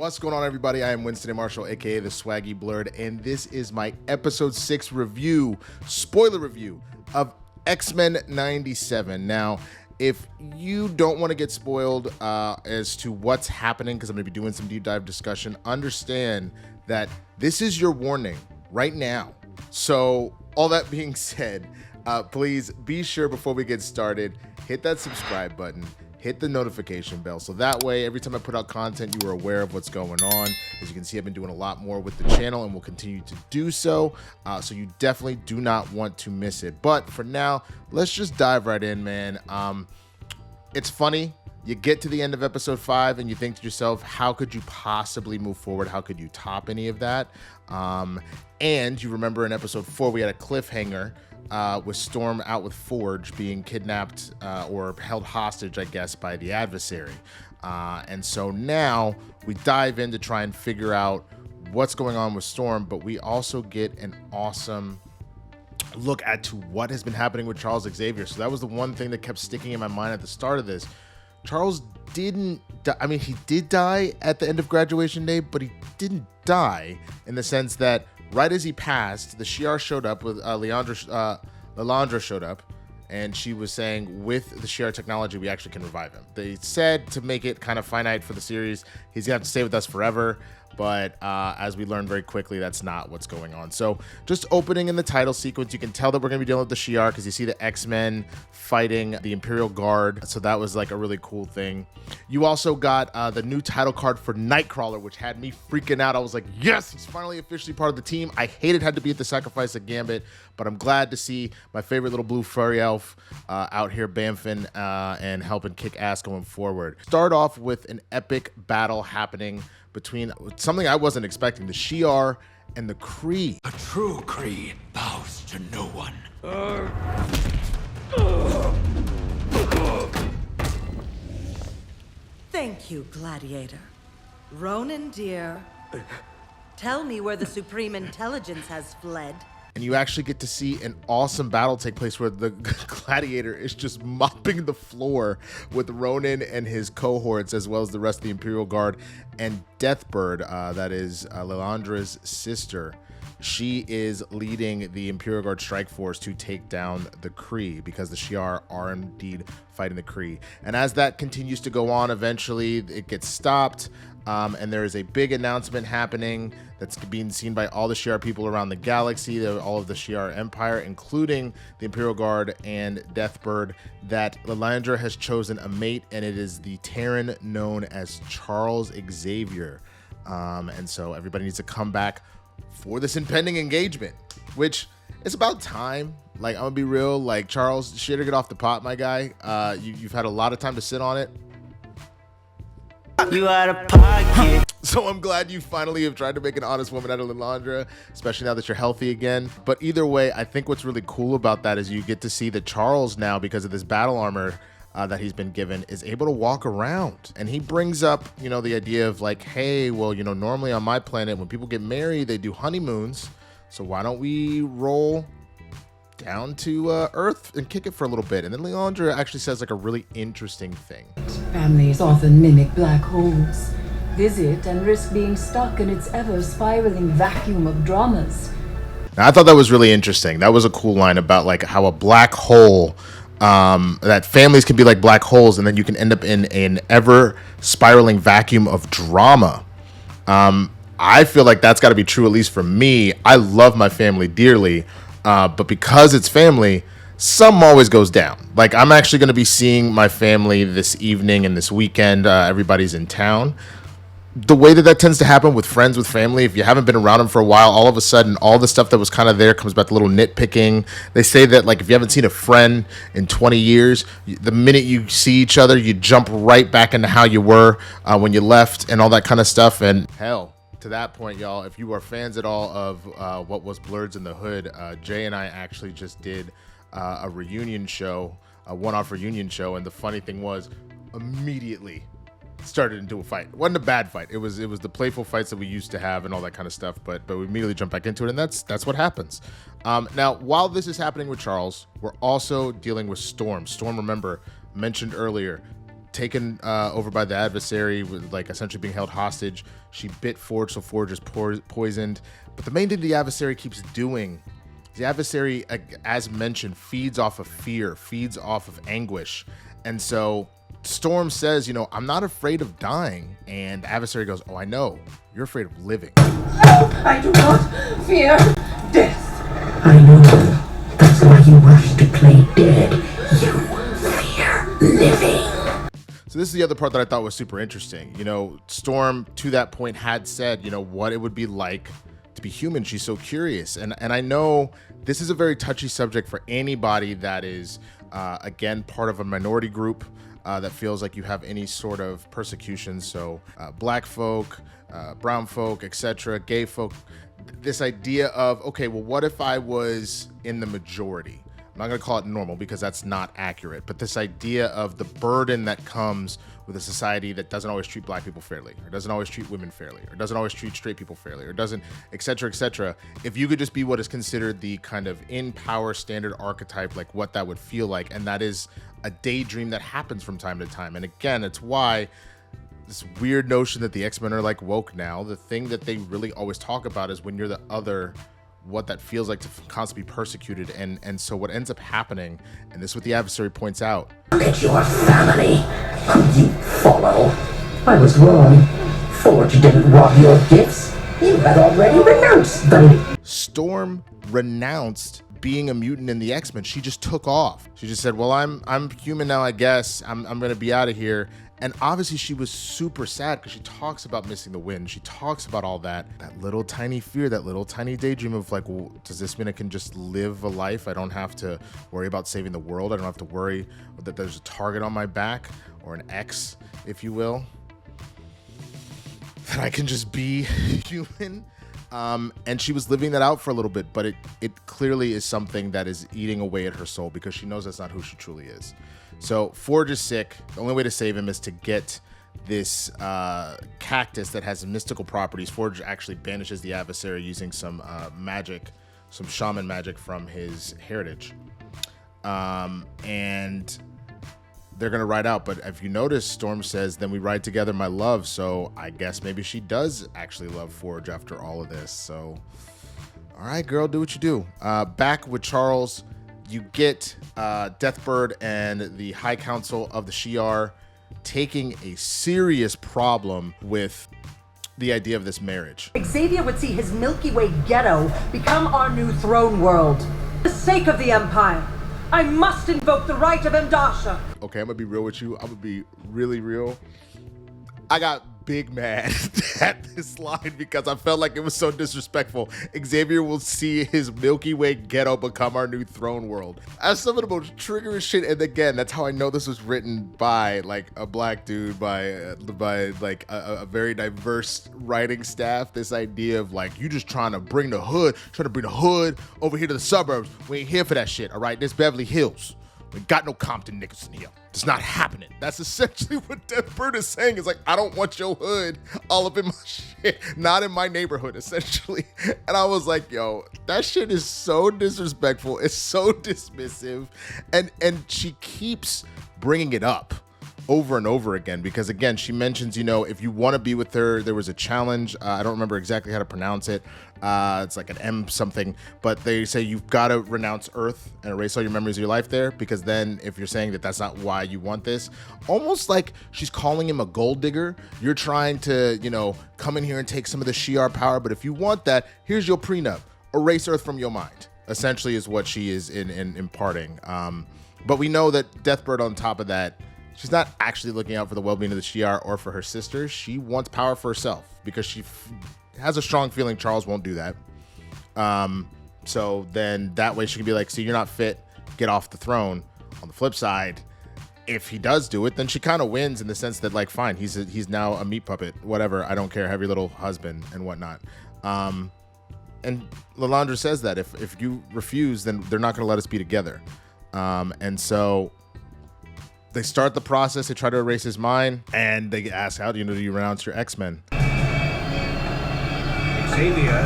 What's going on, everybody? I am Winston A. Marshall, aka the Swaggy Blurred, and this is my episode 6 review, spoiler review of X-Men 97. Now, if you don't want to get spoiled as to what's happening, because I'm going to be doing some deep dive discussion, understand that this is your warning right now. So, all that being said, please be sure before we get started, hit that subscribe button. Hit the notification bell so that way every time I put out content you are aware of what's going on. As you can see, I've been doing a lot more with the channel and will continue to do so, so you definitely do not want to miss it. But for now, let's just dive right in, man. It's funny, you get to the end of episode 5 and you think to yourself, how could you possibly move forward? How could you top any of that? And you remember in episode 4 we had a cliffhanger with Storm out with Forge being kidnapped or held hostage, I guess, by the Adversary. And so now we dive in to try and figure out what's going on with Storm, but we also get an awesome look at to what has been happening with Charles Xavier. So that was the one thing that kept sticking in my mind at the start of this. Charles didn't die. I mean, he did die at the end of graduation day, but he didn't die in the sense that right as he passed, the Shi'ar showed up with Lilandra showed up, and she was saying, with the Shi'ar technology, we actually can revive him. They said to make it kind of finite for the series, he's gonna have to stay with us forever. But as we learn very quickly, that's not what's going on. So just opening in the title sequence, you can tell that we're going to be dealing with the Shi'ar because you see the X-Men fighting the Imperial Guard. So that was like a really cool thing. You also got the new title card for Nightcrawler, which had me freaking out. I was like, yes, he's finally officially part of the team. I hated had to be at the sacrifice of Gambit, but I'm glad to see my favorite little blue furry elf out here bamfing and helping kick ass going forward. Start off with an epic battle happening between something I wasn't expecting, the Shi'ar and the Kree. A true Kree bows to no one. Thank you, Gladiator. Ronan, dear, tell me where the Supreme Intelligence has fled. And you actually get to see an awesome battle take place where the Gladiator is just mopping the floor with Ronan and his cohorts, as well as the rest of the Imperial Guard, and Deathbird, that is Lilandra's sister. She is leading the Imperial Guard strike force to take down the Kree, because the Shi'ar are indeed fighting the Kree. And as that continues to go on, eventually it gets stopped. And there is a big announcement happening that's being seen by all the Shi'ar people around the galaxy, all of the Shi'ar Empire, including the Imperial Guard and Deathbird, that Lilandra has chosen a mate, and it is the Terran known as Charles Xavier. And so everybody needs to come back for this impending engagement, which it's about time. Like, I'm gonna be real, like, Charles, shit or get off the pot, my guy. You've had a lot of time to sit on it. You out of pocket. So I'm glad you finally have tried to make an honest woman out of Lilandra, especially now that you're healthy again. But either way, I think what's really cool about that is you get to see that Charles now, because of this battle armor that he's been given, is able to walk around. And he brings up, you know, the idea of like, hey, well, you know, normally on my planet, when people get married, they do honeymoons. So why don't we roll down to Earth and kick it for a little bit? And then Lilandra actually says like a really interesting thing. Families often mimic black holes, visit and risk being stuck in its ever-spiraling vacuum of dramas. Now, I thought that was really interesting. That was a cool line about like how a black hole, that families can be like black holes, and then you can end up in an ever-spiraling vacuum of drama. I feel like that's got to be true, at least for me. I love my family dearly. But because it's family, some always goes down. Like, I'm actually going to be seeing my family this evening and this weekend. Everybody's in town. The way that tends to happen with friends, with family, if you haven't been around them for a while, all of a sudden, all the stuff that was kind of there comes back to little nitpicking. They say that, like, if you haven't seen a friend in 20 years, the minute you see each other, you jump right back into how you were when you left and all that kind of stuff. And hell, to that point, y'all, if you are fans at all of what was Blurs in the Hood, Jay and I actually just did a reunion show, a one-off reunion show, and the funny thing was, immediately started into a fight. It wasn't a bad fight. It was the playful fights that we used to have and all that kind of stuff, but we immediately jumped back into it, and that's what happens. Now, while this is happening with Charles, we're also dealing with Storm. Storm, remember, mentioned earlier, taken over by the adversary, with like essentially being held hostage. She bit Forge, so Forge is poisoned. But the main thing the adversary keeps doing, the adversary, as mentioned, feeds off of fear, feeds off of anguish. And so Storm says, you know, I'm not afraid of dying. And the adversary goes, oh, I know. You're afraid of living. I do not fear death. I know. That's why you rush to play dead. You fear living. So this is the other part that I thought was super interesting. You know, Storm, to that point, had said, you know, what it would be like to be human. She's so curious. And I know this is a very touchy subject for anybody that is, again, part of a minority group that feels like you have any sort of persecution. So black folk, brown folk, etc., gay folk, this idea of, okay, well, what if I was in the majority? I'm not going to call it normal because that's not accurate, but this idea of the burden that comes with a society that doesn't always treat black people fairly, or doesn't always treat women fairly, or doesn't always treat straight people fairly, or doesn't, etc., etc. If you could just be what is considered the kind of in power standard archetype, like what that would feel like, and that is a daydream that happens from time to time. And again, it's why this weird notion that the X-Men are like woke now, the thing that they really always talk about is when you're the other, what that feels like to constantly be persecuted. And so what ends up happening, and this is what the adversary points out. Look at your family. You follow. I was wrong. Forge didn't rob your gifts. You had already renounced them. Storm renounced being a mutant in the X-Men. She just took off. She just said, well, I'm human now, I guess. I'm going to be out of here. And obviously she was super sad because she talks about missing the wind. She talks about all that little tiny fear, that little tiny daydream of like, well, does this mean I can just live a life? I don't have to worry about saving the world. I don't have to worry that there's a target on my back, or an X, if you will. That I can just be human. And she was living that out for a little bit, but it clearly is something that is eating away at her soul because she knows that's not who she truly is. So Forge is sick. The only way to save him is to get this cactus that has mystical properties. Forge actually banishes the adversary using some magic, some shaman magic from his heritage. And they're going to ride out. But if you notice, Storm says, then we ride together, my love. So I guess maybe she does actually love Forge after all of this. So, all right, girl, do what you do. Back with Charles. You get Deathbird and the High Council of the Shi'ar taking a serious problem with the idea of this marriage. Xavier would see his Milky Way ghetto become our new throne world. For the sake of the Empire, I must invoke the right of Mdasha. Okay, I'm gonna be real with you. I'm gonna be really real. I got big mad at this line because I felt like it was so disrespectful. Xavier will see his Milky Way ghetto become our new throne world. That's some of the most triggering shit. And again, that's how I know this was written by like a black dude, by like a very diverse writing staff. This idea of like, you just trying to bring the hood over here to the suburbs. We ain't here for that shit, all right? This Beverly Hills. We got no Compton niggas in here. It's not happening. That's essentially what Deathbird is saying. It's like, I don't want your hood all up in my shit. Not in my neighborhood, essentially. And I was like, yo, that shit is so disrespectful. It's so dismissive. And she keeps bringing it up over and over again because, again, she mentions, you know, if you want to be with her, there was a challenge. I don't remember exactly how to pronounce it. It's like an M something, but they say you've got to renounce Earth and erase all your memories of your life there, because then if you're saying that that's not why you want this, almost like she's calling him a gold digger. You're trying to, you know, come in here and take some of the Shi'ar power, but if you want that, here's your prenup. Erase Earth from your mind, essentially, is what she is in imparting. But we know that Deathbird, on top of that, she's not actually looking out for the well-being of the Shi'ar or for her sisters. She wants power for herself because she has a strong feeling Charles won't do that. So then that way she can be like, see, you're not fit, get off the throne. On the flip side, if he does do it, then she kind of wins in the sense that, like, fine, he's now a meat puppet, whatever, I don't care, have your little husband and whatnot. And Lilandra says that if you refuse, then they're not going to let us be together. And so they start the process. They try to erase his mind, and they ask, how do you renounce your X-Men? Xavier,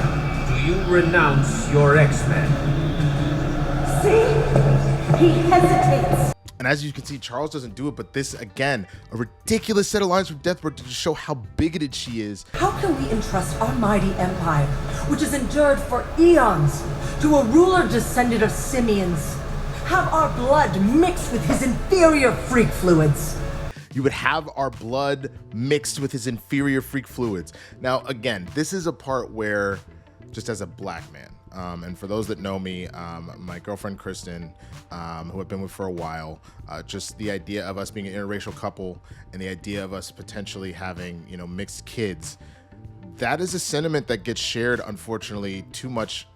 do you renounce your X-Men? See? He hesitates. And as you can see, Charles doesn't do it, but this, again, a ridiculous set of lines from Deathbird to just show how bigoted she is. How can we entrust our mighty empire, which has endured for eons, to a ruler descended of simians? Have our blood mixed with his inferior freak fluids. You would have our blood mixed with his inferior freak fluids. Now, again, this is a part where, just as a black man, and for those that know me, my girlfriend Kristen, who I've been with for a while, just the idea of us being an interracial couple and the idea of us potentially having, you know, mixed kids, that is a sentiment that gets shared, unfortunately, too much.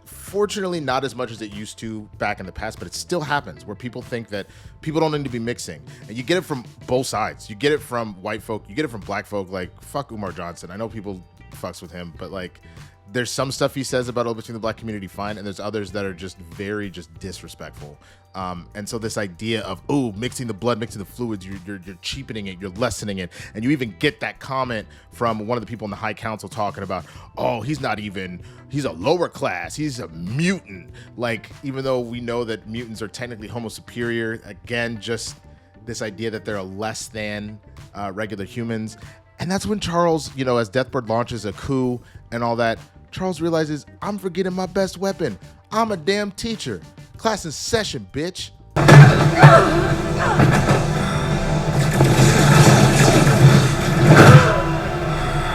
Fortunately, not as much as it used to back in the past, but it still happens where people think that people don't need to be mixing. And you get it from both sides. You get it from white folk, you get it from black folk. Like, fuck Umar Johnson. I know people fucks with him, but like, there's some stuff he says about between the black community fine, and there's others that are just very disrespectful. And so this idea of, oh, mixing the blood, mixing the fluids, you're cheapening it, you're lessening it. And you even get that comment from one of the people in the High Council talking about, oh, he's a lower class, he's a mutant. Like, even though we know that mutants are technically homo superior, again, just this idea that they're less than regular humans. And that's when Charles, you know, as Deathbird launches a coup and all that, Charles realizes, I'm forgetting my best weapon. I'm a damn teacher. Class in session, bitch. I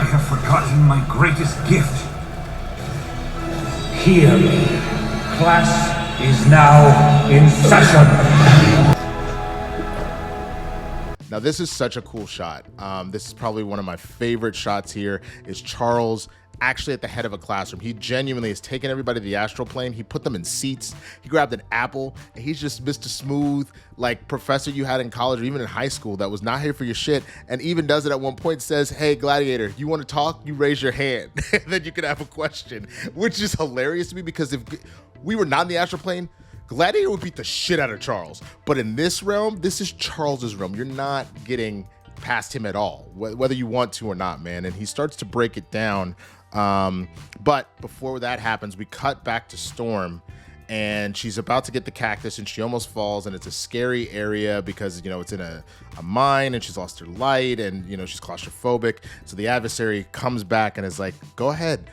have forgotten my greatest gift. Hear me. Class is now in session. Now, this is such a cool shot. This is probably one of my favorite shots here, is Charles actually at the head of a classroom. He genuinely has taken everybody to the astral plane. He put them in seats. He grabbed an apple, and he's just Mr. Smooth, like professor you had in college or even in high school that was not here for your shit, and even does it at one point, says, hey, Gladiator, you want to talk? You raise your hand. Then you can have a question, which is hilarious to me, because if we were not in the astral plane, Gladiator would beat the shit out of Charles. But in this realm, this is Charles's realm. You're not getting past him at all, whether you want to or not, man. And he starts to break it down. But before that happens, we cut back to Storm, and she's about to get the cactus, and she almost falls, and it's a scary area because, you know, it's in a mine, and she's lost her light, and, you know, she's claustrophobic. So the adversary comes back and is like, go ahead.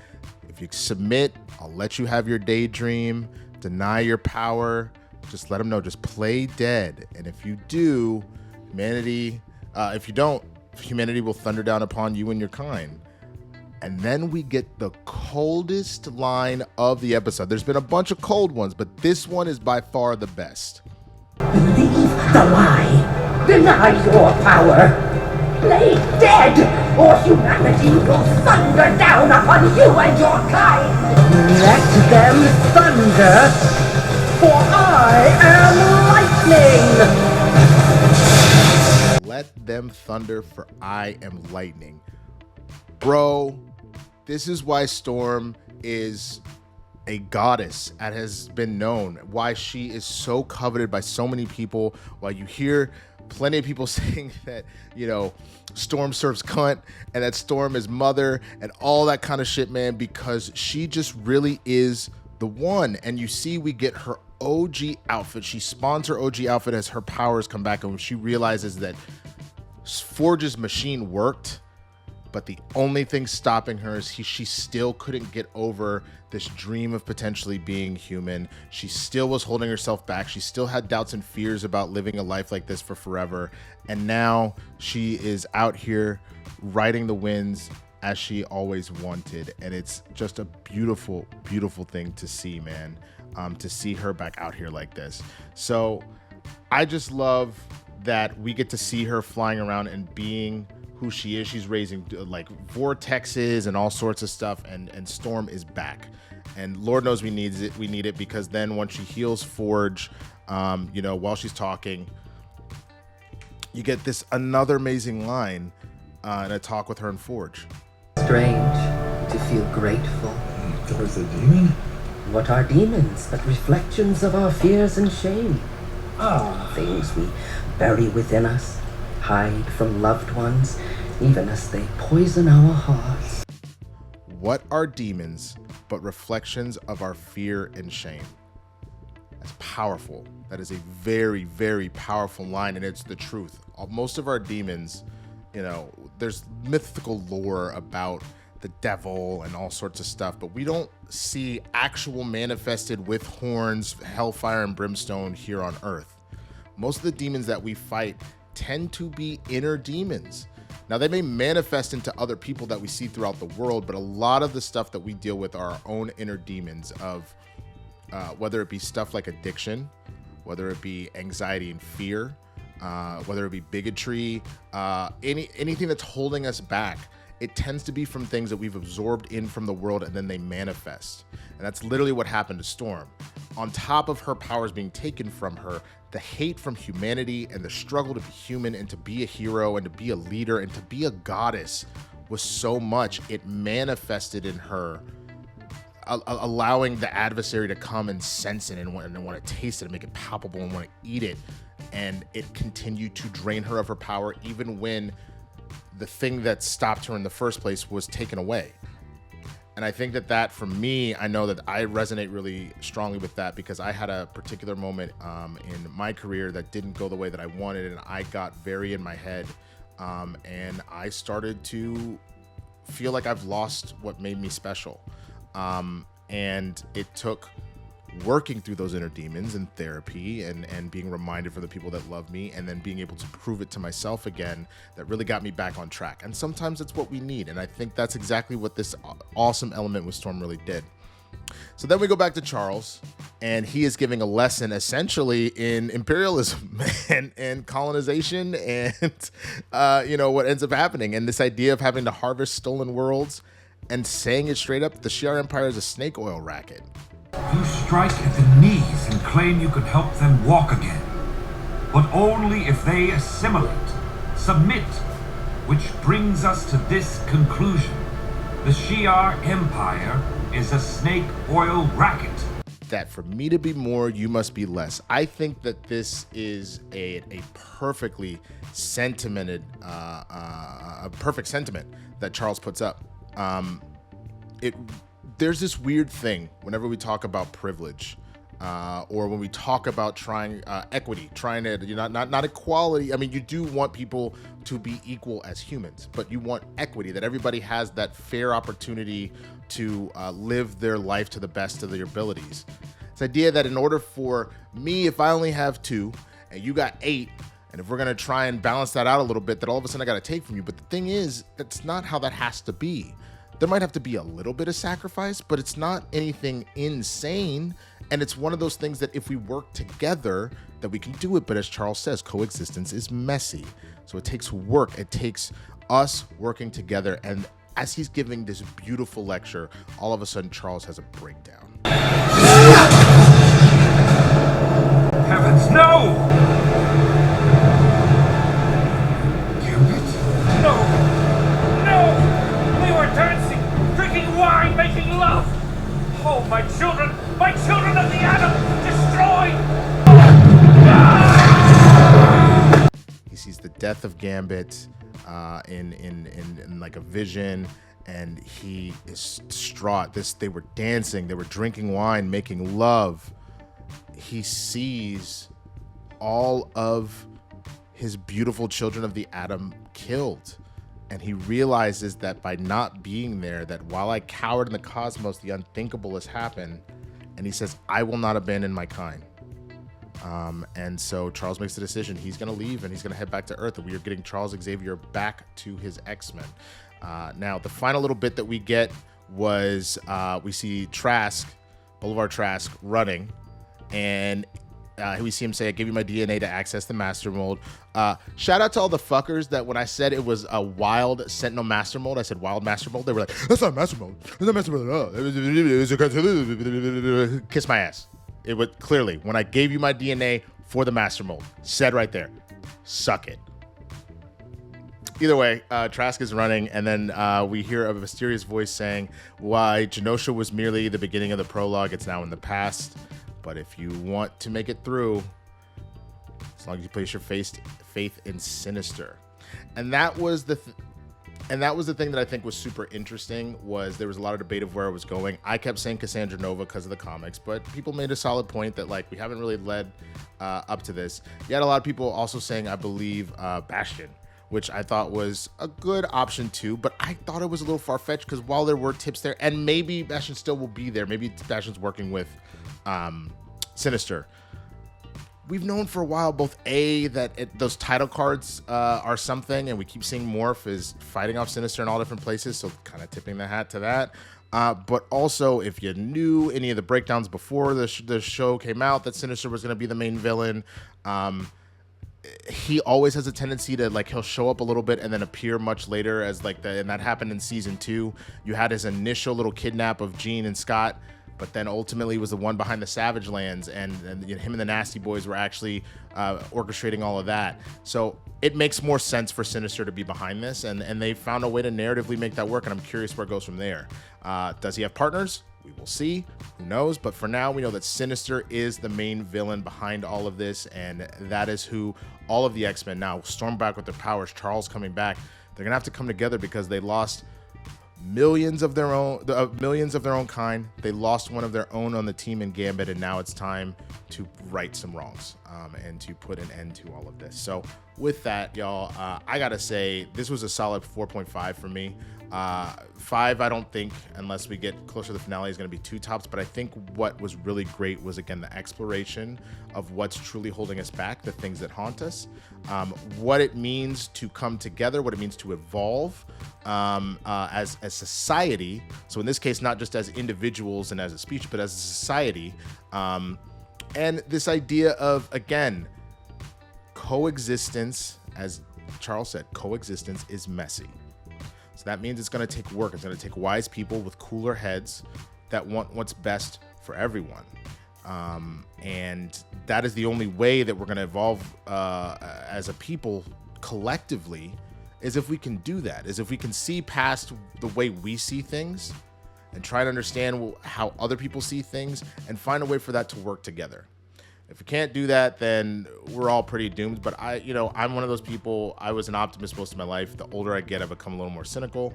If you submit, I'll let you have your daydream. Deny your power. Just let them know. Just play dead. And if you do, humanity, if you don't, humanity will thunder down upon you and your kind. And then we get the coldest line of the episode. There's been a bunch of cold ones, but this one is by far the best. Believe the lie. Deny your power. Play dead, or humanity will thunder down upon you and your kind. Let them thunder, for I am lightning. Let them thunder, for I am lightning. Bro, this is why Storm is a goddess, as has been known, why she is so coveted by so many people, why you hear plenty of people saying that, you know, Storm serves cunt and that Storm is mother and all that kind of shit, man, because she just really is the one. And you see, we get her OG outfit. She spawns her OG outfit as her powers come back, and when she realizes that Forge's machine worked, but the only thing stopping her is she still couldn't get over this dream of potentially being human. She still was holding herself back. She still had doubts and fears about living a life like this for forever. And now she is out here riding the winds as she always wanted. And it's just a beautiful, beautiful thing to see, man, to see her back out here like this. So I just love that we get to see her flying around and being who she is. She's raising like vortexes and all sorts of stuff, and Storm is back, and Lord knows we need it, because then once she heals Forge, you know, while she's talking, you get this another amazing line in a talk with her and Forge. Strange to feel grateful. Towards a demon? What are demons but reflections of our fears and shame? Things we bury within us, hide from loved ones, even as they poison our hearts. What are demons but reflections of our fear and shame? It's powerful. That is a very, very powerful line, and it's the truth. Most of our demons, you know, there's mythical lore about the devil and all sorts of stuff, but we don't see actual manifested with horns, hellfire, and brimstone here on Earth. Most of the demons that we fight tend to be inner demons. Now, they may manifest into other people that we see throughout the world, but a lot of the stuff that we deal with are our own inner demons of whether it be stuff like addiction, whether it be anxiety and fear, whether it be bigotry, anything that's holding us back. It tends to be from things that we've absorbed in from the world, and then they manifest. And that's literally what happened to Storm. On top of her powers being taken from her, the hate from humanity and the struggle to be human and to be a hero and to be a leader and to be a goddess was so much, it manifested in her, allowing the adversary to come and sense it and want to taste it and make it palpable and want to eat it. And it continued to drain her of her power, even when the thing that stopped her in the first place was taken away. And I think that for me, I know that I resonate really strongly with that, because I had a particular moment in my career that didn't go the way that I wanted, and I got very in my head, and I started to feel like I've lost what made me special. And it took working through those inner demons and therapy and being reminded for the people that love me, and then being able to prove it to myself again, that really got me back on track. And sometimes it's what we need. And I think that's exactly what this awesome element with Storm really did. So then we go back to Charles, and he is giving a lesson essentially in imperialism and colonization and, what ends up happening. And this idea of having to harvest stolen worlds, and saying it straight up, the Shi'ar Empire is a snake oil racket. You strike at the knees and claim you could help them walk again. But only if they assimilate, submit, which brings us to this conclusion. The Shi'ar Empire is a snake oil racket. That for me to be more, you must be less. I think that this is a perfectly sentimented, a perfect sentiment that Charles puts up. There's this weird thing whenever we talk about privilege, or when we talk about trying equity, trying to, not equality. I mean, you do want people to be equal as humans, but you want equity, that everybody has that fair opportunity to live their life to the best of their abilities. This idea that in order for me, if I only have 2 and you got 8, and if we're going to try and balance that out a little bit, that all of a sudden I got to take from you. But the thing is, that's not how that has to be. There might have to be a little bit of sacrifice, but it's not anything insane. And it's one of those things that if we work together, that we can do it. But as Charles says, coexistence is messy. So it takes work. It takes us working together. And as he's giving this beautiful lecture, all of a sudden Charles has a breakdown. Heavens, no! Gambit? No! We were dancing, drinking wine, making love! Oh, my children of the atom, destroyed! He sees the death of Gambit in like a vision, and he is distraught. They were dancing, they were drinking wine, making love. He sees all of his beautiful children of the atom killed. And he realizes that by not being there, that while I cowered in the cosmos, the unthinkable has happened. And he says, I will not abandon my kind. And so Charles makes the decision. He's going to leave and he's going to head back to Earth. And we are getting Charles Xavier back to his X-Men. Now, the final little bit that we get was we see Trask, Boulevard Trask, running. And we see him say, I gave you my DNA to access the master mold. Shout out to all the fuckers that when I said it was a wild Sentinel master mold, I said wild master mold. They were like, that's not master mold. That's not master mold at all. Kiss my ass. It was clearly, when I gave you my DNA for the master mold, said right there, suck it. Either way, Trask is running, and then we hear a mysterious voice saying, why Genosha was merely the beginning of the prologue, it's now in the past. But if you want to make it through, as long as you place your faith in Sinister. And that was And that was the thing that I think was super interesting, was there was a lot of debate of where it was going. I kept saying Cassandra Nova because of the comics, but people made a solid point that like we haven't really led up to this. You had a lot of people also saying, I believe, Bastion, which I thought was a good option too, but I thought it was a little far-fetched because while there were tips there, and maybe Bastion still will be there, maybe Bastion's working with Sinister. We've known for a while both those title cards are something, and we keep seeing Morph is fighting off Sinister in all different places, so kind of tipping the hat to that. But also, if you knew any of the breakdowns before the show came out that Sinister was going to be the main villain, he always has a tendency to like he'll show up a little bit and then appear much later as like and that happened in season 2. You had his initial little kidnap of Jean and Scott, but then ultimately was the one behind the Savage Lands, and him and the Nasty Boys were actually orchestrating all of that. So it makes more sense for Sinister to be behind this, and they found a way to narratively make that work, and I'm curious where it goes from there. Does he have partners? We will see. Who knows? But for now, we know that Sinister is the main villain behind all of this, and that is who all of the X-Men now, Storm back with their powers, Charles coming back, they're gonna have to come together because they lost millions of their own kind. They lost one of their own on the team in Gambit, and now it's time to right some wrongs and to put an end to all of this. So with that, y'all, I gotta say this was a solid 4.5 for me. 5, I don't think, unless we get closer to the finale, is going to be 2 tops. But I think what was really great was, again, the exploration of what's truly holding us back, the things that haunt us, what it means to come together, what it means to evolve as a society. So in this case, not just as individuals and as a species, but as a society. And this idea of, again, coexistence, as Charles said, coexistence is messy. So that means it's going to take work. It's going to take wise people with cooler heads that want what's best for everyone. And that is the only way that we're going to evolve as a people collectively, is if we can do that, is if we can see past the way we see things and try to understand how other people see things and find a way for that to work together. If we can't do that, then we're all pretty doomed. But I'm one of those people. I was an optimist most of my life. The older I get, I become a little more cynical.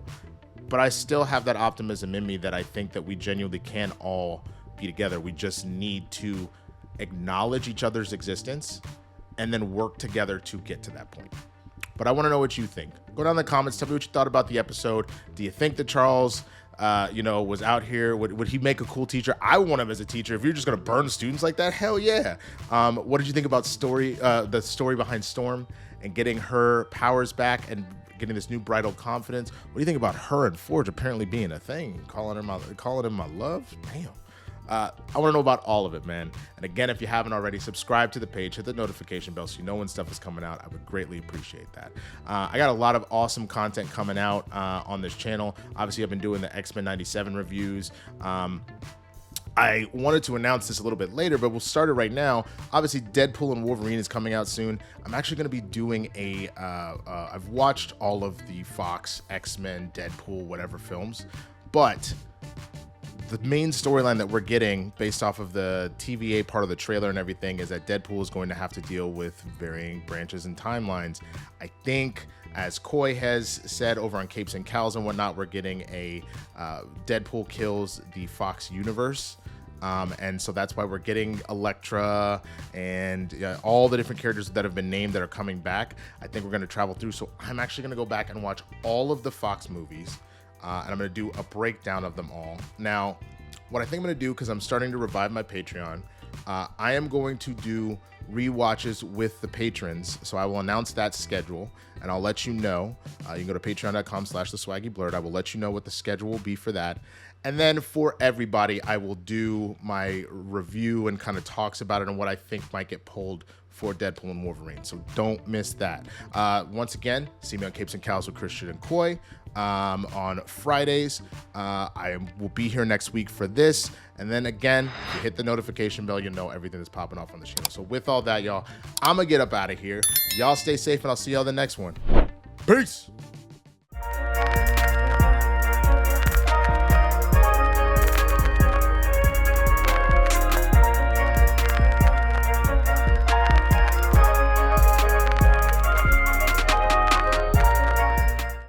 But I still have that optimism in me that I think that we genuinely can all be together. We just need to acknowledge each other's existence and then work together to get to that point. But I want to know what you think. Go down in the comments. Tell me what you thought about the episode. Do you think that Charles was out here? Would he make a cool teacher? I want him as a teacher. If you're just going to burn students like that, hell yeah. What did you think about the story behind Storm and getting her powers back and getting this new bridal confidence? What do you think about her and Forge apparently being a thing? Calling him my love? Damn. I want to know about all of it, man. And again, if you haven't already, subscribe to the page, hit the notification bell so you know when stuff is coming out. I would greatly appreciate that. I got a lot of awesome content coming out on this channel. Obviously, I've been doing the X-Men 97 reviews. I wanted to announce this a little bit later, but we'll start it right now. Obviously, Deadpool and Wolverine is coming out soon. I'm actually going to be doing I've watched all of the Fox, X-Men, Deadpool, whatever films, but the main storyline that we're getting based off of the TVA part of the trailer and everything is that Deadpool is going to have to deal with varying branches and timelines. I think, as Coy has said over on Capes and Cows and whatnot, we're getting a Deadpool kills the Fox universe. And so that's why we're getting Elektra and all the different characters that have been named that are coming back. I think we're going to travel through. So I'm actually going to go back and watch all of the Fox movies. And I'm going to do a breakdown of them all. Now, what I think I'm going to do, because I'm starting to revive my Patreon, I am going to do rewatches with the patrons. So I will announce that schedule, and I'll let you know. You can go to patreon.com/theswaggyblurred. I will let you know what the schedule will be for that. And then for everybody, I will do my review and kind of talks about it and what I think might get pulled for Deadpool and Wolverine. So don't miss that. Once again, see me on Capes and Cows with Christian and Coy on Fridays. I will be here next week for this. And then again, if you hit the notification bell, you'll know everything that's popping off on the channel. So with all that, y'all, I'm going to get up out of here. Y'all stay safe, and I'll see y'all the next one. Peace.